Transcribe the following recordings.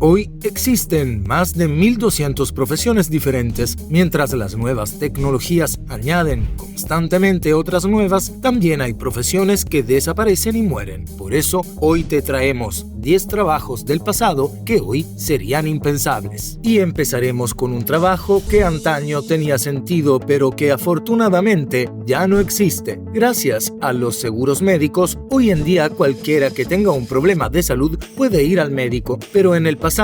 Hoy existen más de 1.200 profesiones diferentes. Mientras las nuevas tecnologías añaden constantemente otras nuevas, también hay profesiones que desaparecen y mueren. Por eso, hoy te traemos 10 trabajos del pasado que hoy serían impensables. Y empezaremos con un trabajo que antaño tenía sentido, pero que afortunadamente ya no existe. Gracias a los seguros médicos, hoy en día cualquiera que tenga un problema de salud puede ir al médico, pero en el pasado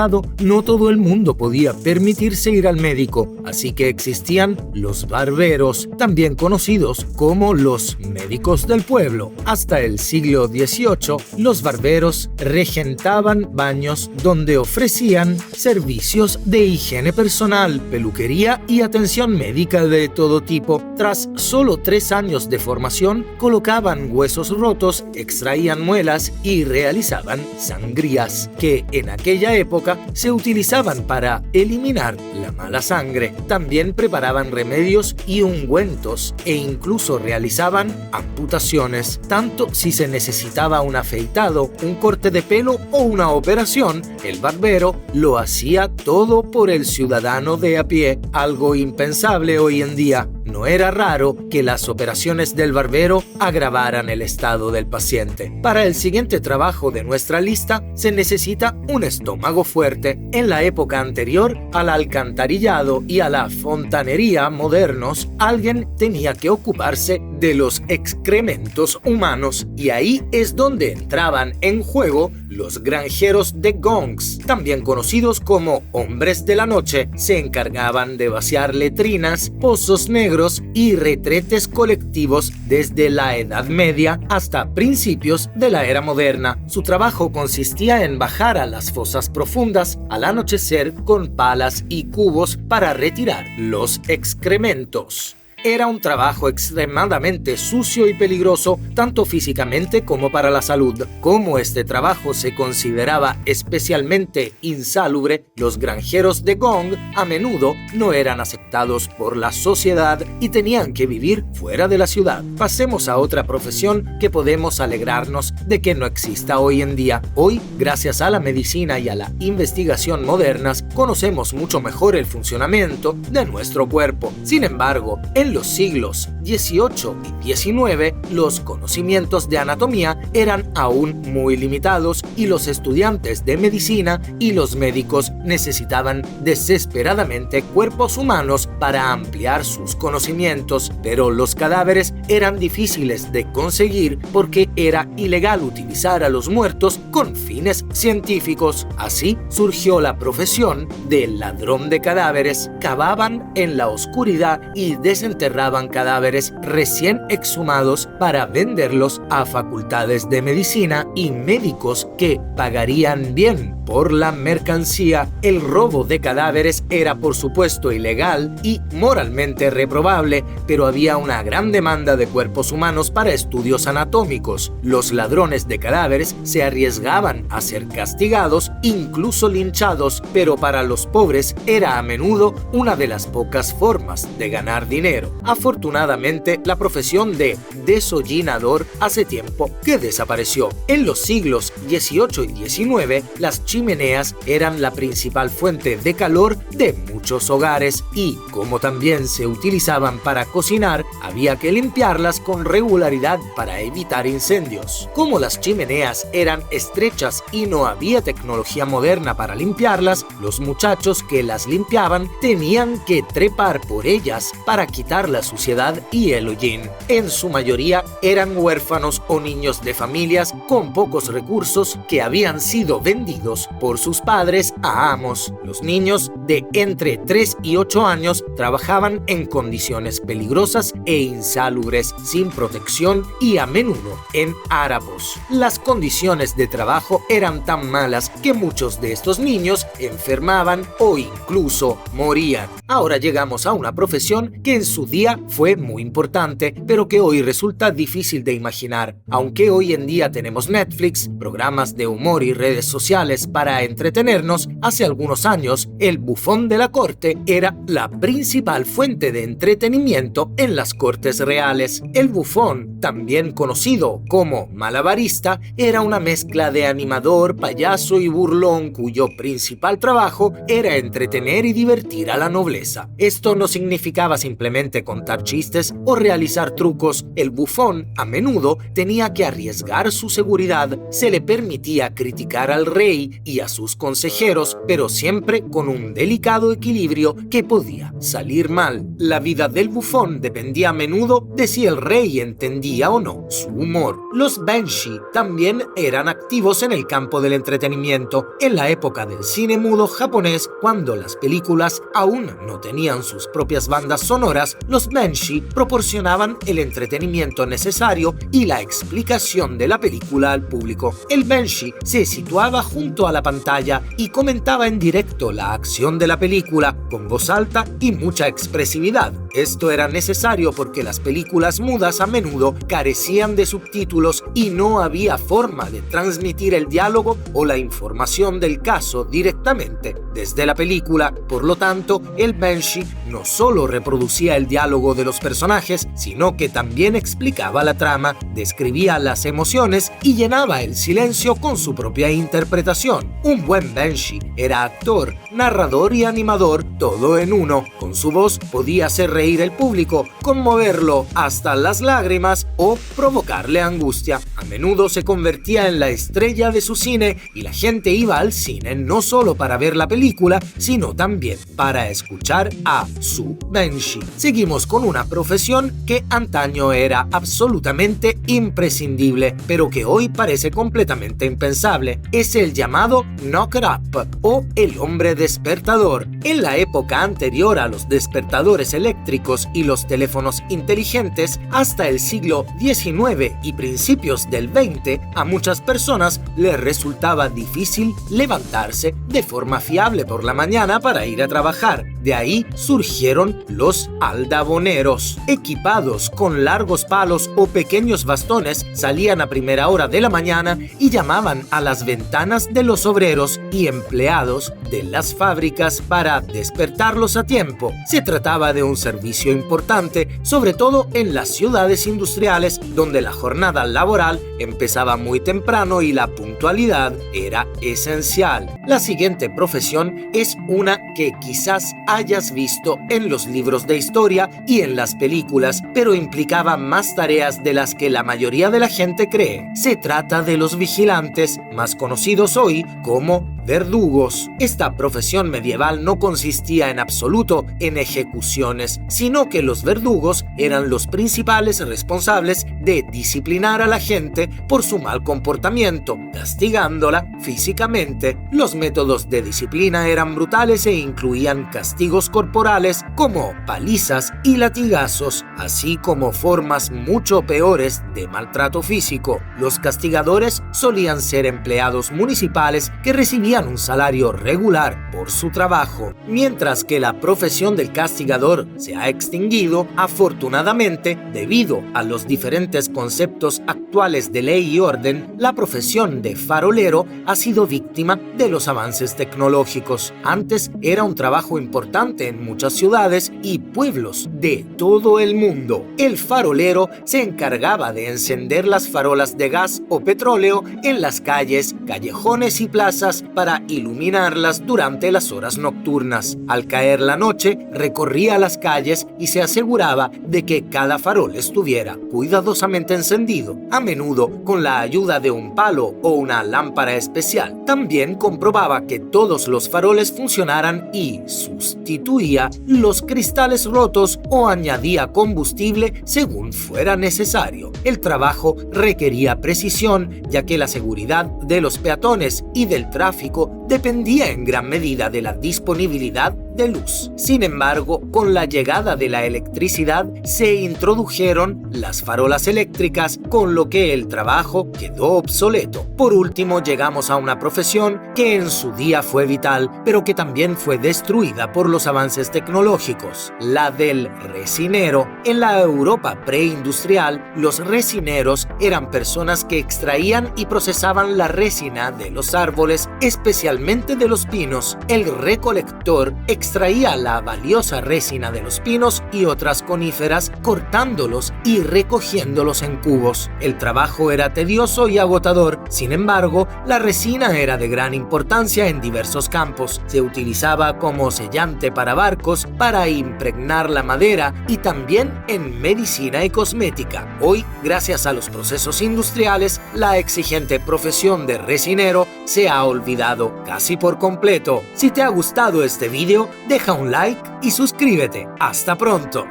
no todo el mundo podía permitirse ir al médico, así que existían los barberos, también conocidos como los médicos del pueblo. Hasta el siglo XVIII, los barberos regentaban baños donde ofrecían servicios de higiene personal, peluquería y atención médica de todo tipo. Tras solo 3 años de formación, colocaban huesos rotos, extraían muelas y realizaban sangrías, que en aquella época se utilizaban para eliminar la mala sangre. También preparaban remedios y ungüentos e incluso realizaban amputaciones. Tanto si se necesitaba un afeitado, un corte de pelo o una operación, el barbero lo hacía todo por el ciudadano de a pie, algo impensable hoy en día. No era raro que las operaciones del barbero agravaran el estado del paciente. Para el siguiente trabajo de nuestra lista se necesita un estómago fuerte. En la época anterior al alcantarillado y a la fontanería modernos, alguien tenía que ocuparse de los excrementos humanos, y ahí es donde entraban en juego los granjeros de gongs, también conocidos como hombres de la noche. Se encargaban de vaciar letrinas, pozos negros y retretes colectivos desde la Edad Media hasta principios de la era moderna. Su trabajo consistía en bajar a las fosas profundas al anochecer con palas y cubos para retirar los excrementos. Era un trabajo extremadamente sucio y peligroso, tanto físicamente como para la salud. Como este trabajo se consideraba especialmente insalubre, los granjeros de gong a menudo no eran aceptados por la sociedad y tenían que vivir fuera de la ciudad. Pasemos a otra profesión que podemos alegrarnos de que no exista hoy en día. Hoy, gracias a la medicina y a la investigación modernas, conocemos mucho mejor el funcionamiento de nuestro cuerpo. Sin embargo, en los siglos XVIII y XIX, los conocimientos de anatomía eran aún muy limitados y los estudiantes de medicina y los médicos necesitaban desesperadamente cuerpos humanos para ampliar sus conocimientos, pero los cadáveres eran difíciles de conseguir porque era ilegal utilizar a los muertos con fines científicos. Así surgió la profesión de ladrón de cadáveres. Cavaban en la oscuridad y desenterraban cadáveres recién exhumados para venderlos a facultades de medicina y médicos que pagarían bien por la mercancía. El robo de cadáveres era por supuesto ilegal y moralmente reprobable, pero había una gran demanda de cuerpos humanos para estudios anatómicos. Los ladrones de cadáveres se arriesgaban a ser castigados, incluso linchados, pero para los pobres era a menudo una de las pocas formas de ganar dinero. Afortunadamente, la profesión de desollinador hace tiempo que desapareció. En los siglos XVIII y XIX, las chimeneas eran la principal fuente de calor de muchos hogares y, como también se utilizaban para cocinar, había que limpiarlas con regularidad para evitar incendios. Como las chimeneas eran estrechas y no había tecnología moderna para limpiarlas, los muchachos que las limpiaban tenían que trepar por ellas para quitar la suciedad y el hollín. En su mayoría eran huérfanos o niños de familias con pocos recursos que habían sido vendidos por sus padres a amos. Los niños de entre 3 y 8 años trabajaban en condiciones peligrosas e insalubres, sin protección y a menudo en harapos. Las condiciones de trabajo eran tan malas que muchos de estos niños enfermaban o incluso morían. Ahora llegamos a una profesión que en su día fue muy importante, pero que hoy resulta difícil de imaginar. Aunque hoy en día tenemos Netflix, programas de humor y redes sociales para entretenernos, hace algunos años el bufón de la corte era la principal fuente de entretenimiento en las cortes reales. El bufón, también conocido como malabarista, era una mezcla de animador, payaso y burlón cuyo principal trabajo era entretener y divertir a la nobleza. Esto no significaba simplemente contar chistes o realizar trucos. El bufón a menudo tenía que arriesgar su seguridad, se le permitía criticar al rey y a sus consejeros, pero siempre con un delicado equilibrio que podía salir mal. La vida del bufón dependía a menudo de si el rey entendía o no su humor. Los Banshee también eran activos en el campo del entretenimiento. En la época del cine mudo japonés, cuando las películas aún no tenían sus propias bandas sonoras, los Banshee proporcionaban el entretenimiento necesario y la explicación de la película al público. El Banshee se situaba junto a la pantalla y comentaba en directo la acción de la película con voz alta y mucha expresividad. Esto era necesario porque las películas mudas a menudo carecían de subtítulos y no había forma de transmitir el diálogo o la información del caso directamente desde la película. Por lo tanto, el Banshee no solo reproducía el diálogo de los personajes, sino que también explicaba la trama, describía las emociones y llenaba el silencio con su propia interpretación. Un buen Banshee era actor, narrador y animador, todo en uno. Con su voz podía hacer reír al público, conmoverlo hasta las lágrimas o provocarle angustia. A menudo se convertía en la estrella de su cine y la gente iba al cine no solo para ver la película, sino también para escuchar a su Banshee. Seguimos con una profesión que antaño era absolutamente imprescindible, pero que hoy parece completamente impensable. Es el llamado knocker up o el hombre despertador. En la época anterior a los despertadores eléctricos y los teléfonos inteligentes, hasta el siglo XIX y principios del XX, a muchas personas les resultaba difícil levantarse de forma fiable por la mañana para ir a trabajar. De ahí surgieron los aldaboneros. Equipados con largos palos o pequeños bastones, salían a primera hora de la mañana y llamaban a las ventanas de los obreros y empleados de las fábricas para despertarlos a tiempo. Se trataba de un servicio importante, sobre todo en las ciudades industriales, donde la jornada laboral empezaba muy temprano y la puntualidad era esencial. La siguiente profesión es una que quizás hayas visto en los libros de historia y en las películas, pero implicaba más tareas de las que la mayoría de la gente cree. Se trata de los vigilantes, más conocidos hoy como verdugos. Esta profesión medieval no consistía en absoluto en ejecuciones, sino que los verdugos eran los principales responsables de disciplinar a la gente por su mal comportamiento, castigándola físicamente. Los métodos de disciplina eran brutales e incluían castigos corporales como palizas y latigazos, así como formas mucho peores de maltrato físico. Los castigadores solían ser empleados municipales que recibían un salario regular por su trabajo. Mientras que la profesión del castigador se ha extinguido, afortunadamente, debido a los diferentes conceptos actuales de ley y orden, la profesión de farolero ha sido víctima de los avances tecnológicos. Antes era un trabajo importante en muchas ciudades y pueblos de todo el mundo. El farolero se encargaba de encender las farolas de gas o petróleo en las calles, callejones y plazas para iluminarlas durante las horas nocturnas. Al caer la noche, recorría las calles y se aseguraba de que cada farol estuviera cuidadosamente encendido, a menudo con la ayuda de un palo o una lámpara especial. También comprobaba que todos los faroles funcionaran y sustituía los cristales rotos o añadía combustible según fuera necesario. El trabajo requería precisión, ya que la seguridad de los peatones y del tráfico dependía en gran medida de la disponibilidad de luz. Sin embargo, con la llegada de la electricidad se introdujeron las farolas eléctricas, con lo que el trabajo quedó obsoleto. Por último, llegamos a una profesión que en su día fue vital, pero que también fue destruida por los avances tecnológicos, la del resinero. En la Europa preindustrial, los resineros eran personas que extraían y procesaban la resina de los árboles, especialmente de los pinos. El recolector extraía la valiosa resina de los pinos y otras coníferas, cortándolos y recogiéndolos en cubos. El trabajo era tedioso y agotador. Sin embargo, la resina era de gran importancia en diversos campos. Se utilizaba como sellante para barcos, para impregnar la madera y también en medicina y cosmética. Hoy, gracias a los procesos industriales, la exigente profesión de resinero se ha olvidado casi por completo. Si te ha gustado este video, deja un like y suscríbete. ¡Hasta pronto!